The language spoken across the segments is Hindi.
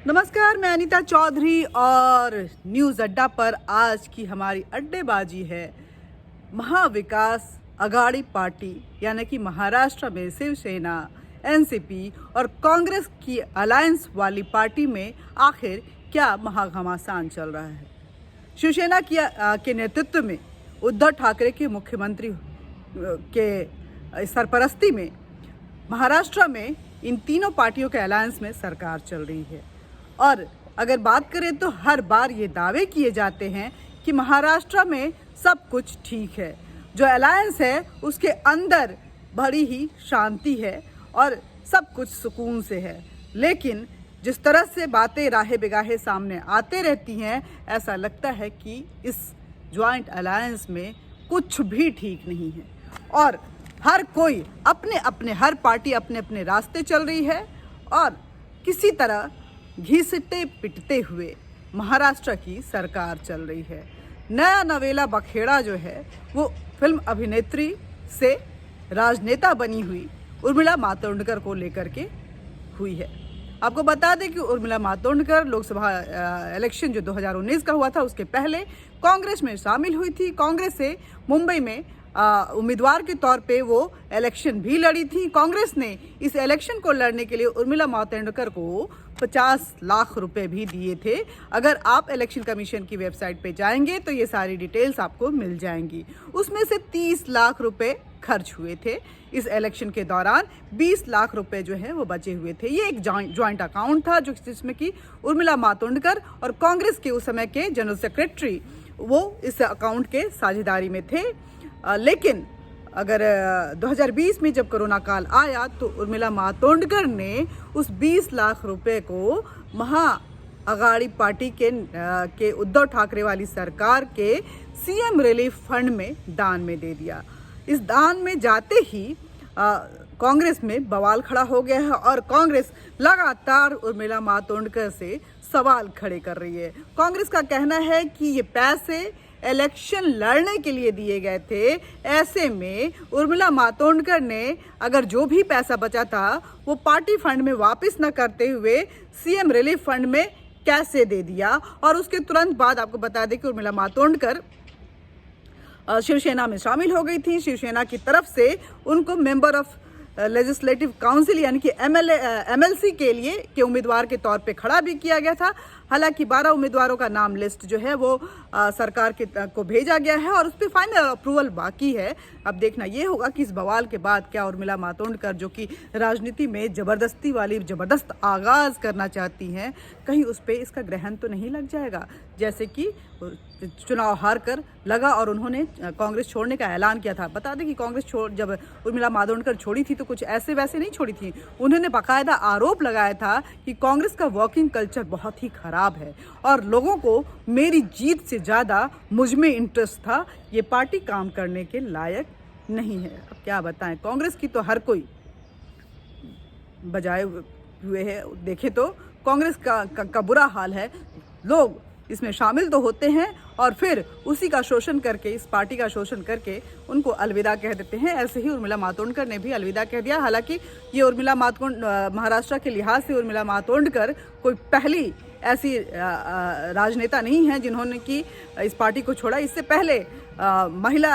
नमस्कार, मैं अनीता चौधरी और न्यूज़ अड्डा पर आज की हमारी अड्डेबाजी है महाविकास अघाड़ी पार्टी यानी कि महाराष्ट्र में शिवसेना, एनसीपी और कांग्रेस की अलायंस वाली पार्टी में आखिर क्या महाघमासान चल रहा है। शिवसेना के नेतृत्व में उद्धव ठाकरे के मुख्यमंत्री के सरपरस्ती में महाराष्ट्र में इन तीनों पार्टियों के अलायंस में सरकार चल रही है। और अगर बात करें तो हर बार ये दावे किए जाते हैं कि महाराष्ट्र में सब कुछ ठीक है, जो अलायंस है उसके अंदर बड़ी ही शांति है और सब कुछ सुकून से है। लेकिन जिस तरह से बातें राहे बेगाहे सामने आते रहती हैं, ऐसा लगता है कि इस ज्वाइंट अलायंस में कुछ भी ठीक नहीं है और हर कोई हर पार्टी अपने अपने रास्ते चल रही है और किसी तरह घिसते पिटते हुए महाराष्ट्र की सरकार चल रही है। नया नवेला बखेड़ा जो है वो फिल्म अभिनेत्री से राजनेता बनी हुई उर्मिला मातोंडकर को लेकर के हुई है। आपको बता दें कि उर्मिला मातोंडकर लोकसभा इलेक्शन जो 2019 का हुआ था उसके पहले कांग्रेस में शामिल हुई थी। कांग्रेस से मुंबई में उम्मीदवार के तौर पे वो इलेक्शन भी लड़ी थी। कांग्रेस ने इस इलेक्शन को लड़ने के लिए उर्मिला मातोंडकर को 50 लाख रुपए भी दिए थे। अगर आप इलेक्शन कमीशन की वेबसाइट पे जाएंगे तो ये सारी डिटेल्स आपको मिल जाएंगी। उसमें से 30 लाख रुपए खर्च हुए थे। इस इलेक्शन के दौरान 20 लाख रुपए जो है वो बचे हुए थे। ये एक ज्वाइंट अकाउंट था जिसमें कि उर्मिला मातोंडकर और कांग्रेस के उस समय के जनरल सेक्रेटरी वो इस अकाउंट के साझेदारी में थे। लेकिन अगर 2020 में जब कोरोना काल आया तो उर्मिला मातोंडकर ने उस 20 लाख रुपए को महा अघाड़ी पार्टी के उद्धव ठाकरे वाली सरकार के सीएम रिलीफ फंड में दान में दे दिया। इस दान में जाते ही कांग्रेस में बवाल खड़ा हो गया है और कांग्रेस लगातार उर्मिला मातोंडकर से सवाल खड़े कर रही है। कांग्रेस का कहना है कि ये पैसे इलेक्शन लड़ने के लिए दिए गए थे। ऐसे में उर्मिला मातोंडकर ने अगर जो भी पैसा बचा था वो पार्टी फंड में वापस न करते हुए सीएम रिलीफ फंड में कैसे दे दिया। और उसके तुरंत बाद आपको बता दें कि उर्मिला मातोंडकर शिवसेना में शामिल हो गई थी। शिवसेना की तरफ से उनको मेंबर ऑफ लेजिस्लेटिव काउंसिल यानी कि एमएलसी के उम्मीदवार के तौर पे खड़ा भी किया गया था। हालांकि 12 उम्मीदवारों का नाम लिस्ट जो है वो सरकार को भेजा गया है और उस पर फाइनल अप्रूवल बाकी है। अब देखना ये होगा कि इस बवाल के बाद क्या उर्मिला मातोंडकर जो कि राजनीति में जबरदस्त आगाज करना चाहती हैं, कहीं उस पर इसका ग्रहण तो नहीं लग जाएगा, जैसे कि चुनाव हार कर लगा और उन्होंने कांग्रेस छोड़ने का ऐलान किया था। बता दें कि कांग्रेस जब उर्मिला मातोंडकर छोड़ी थी तो कुछ ऐसे वैसे नहीं छोड़ी थी। उन्होंने बाकायदा आरोप लगाया था कि कांग्रेस का वर्किंग कल्चर बहुत ही खराब है और लोगों को मेरी जीत से ज़्यादा मुझ में इंटरेस्ट था, ये पार्टी काम करने के लायक नहीं है। अब क्या बताएं, कांग्रेस की तो हर कोई बजाए हुए है। देखे तो कांग्रेस का बुरा हाल है। लोग इसमें शामिल तो होते हैं और फिर उसी का शोषण करके, इस पार्टी का शोषण करके उनको अलविदा कह देते हैं। ऐसे ही उर्मिला मातोंडकर ने भी अलविदा कह दिया। हालांकि ये महाराष्ट्र के लिहाज से उर्मिला मातोंडकर कोई पहली ऐसी राजनेता नहीं है जिन्होंने कि इस पार्टी को छोड़ा। इससे पहले महिला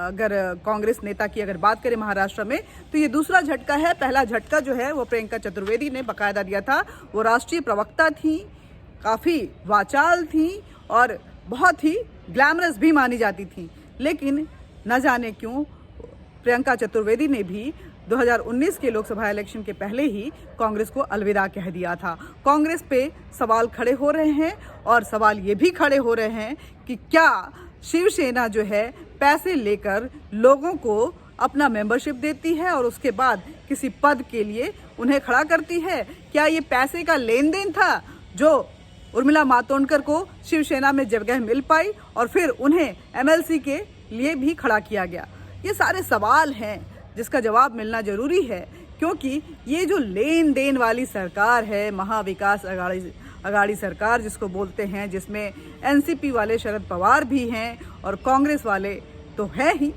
अगर कांग्रेस नेता की अगर बात करें महाराष्ट्र में तो ये दूसरा झटका है। पहला झटका जो है वो प्रियंका चतुर्वेदी ने बाकायदा दिया था। वो राष्ट्रीय प्रवक्ता थी, काफ़ी वाचाल थी और बहुत ही ग्लैमरस भी मानी जाती थी। लेकिन न जाने क्यों प्रियंका चतुर्वेदी ने भी 2019 के लोकसभा इलेक्शन के पहले ही कांग्रेस को अलविदा कह दिया था। कांग्रेस पे सवाल खड़े हो रहे हैं और सवाल ये भी खड़े हो रहे हैं कि क्या शिवसेना जो है पैसे लेकर लोगों को अपना मेंबरशिप देती है और उसके बाद किसी पद के लिए उन्हें खड़ा करती है। क्या ये पैसे का लेन देन था जो उर्मिला मातोंडकर को शिवसेना में जगह मिल पाई और फिर उन्हें एमएलसी के लिए भी खड़ा किया गया? ये सारे सवाल हैं जिसका जवाब मिलना जरूरी है, क्योंकि ये जो लेन देन वाली सरकार है, महाविकास अघाड़ी सरकार जिसको बोलते हैं, जिसमें एनसीपी वाले शरद पवार भी हैं और कांग्रेस वाले तो है ही।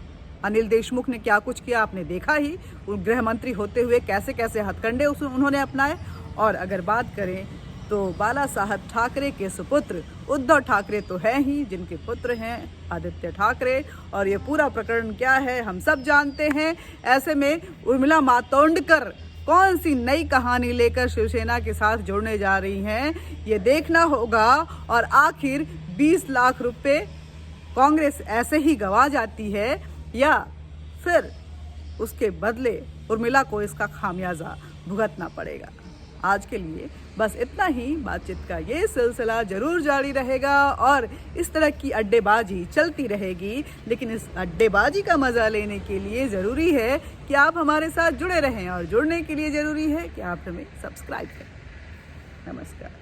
अनिल देशमुख ने क्या कुछ किया आपने देखा ही, गृह मंत्री होते हुए कैसे कैसे हथकंडे उन्होंने अपनाए। और अगर बात करें तो बाला साहब ठाकरे के सुपुत्र उद्धव ठाकरे तो हैं ही, जिनके पुत्र हैं आदित्य ठाकरे। और ये पूरा प्रकरण क्या है हम सब जानते हैं। ऐसे में उर्मिला मातोंडकर कौन सी नई कहानी लेकर शिवसेना के साथ जुड़ने जा रही हैं, ये देखना होगा। और आखिर 20 लाख रुपए कांग्रेस ऐसे ही गंवा जाती है या फिर उसके बदले उर्मिला को इसका खामियाजा भुगतना पड़ेगा। आज के लिए बस इतना ही। बातचीत का ये सिलसिला जरूर जारी रहेगा और इस तरह की अड्डेबाजी चलती रहेगी, लेकिन इस अड्डेबाजी का मजा लेने के लिए ज़रूरी है कि आप हमारे साथ जुड़े रहें और जुड़ने के लिए ज़रूरी है कि आप हमें सब्सक्राइब करें। नमस्कार।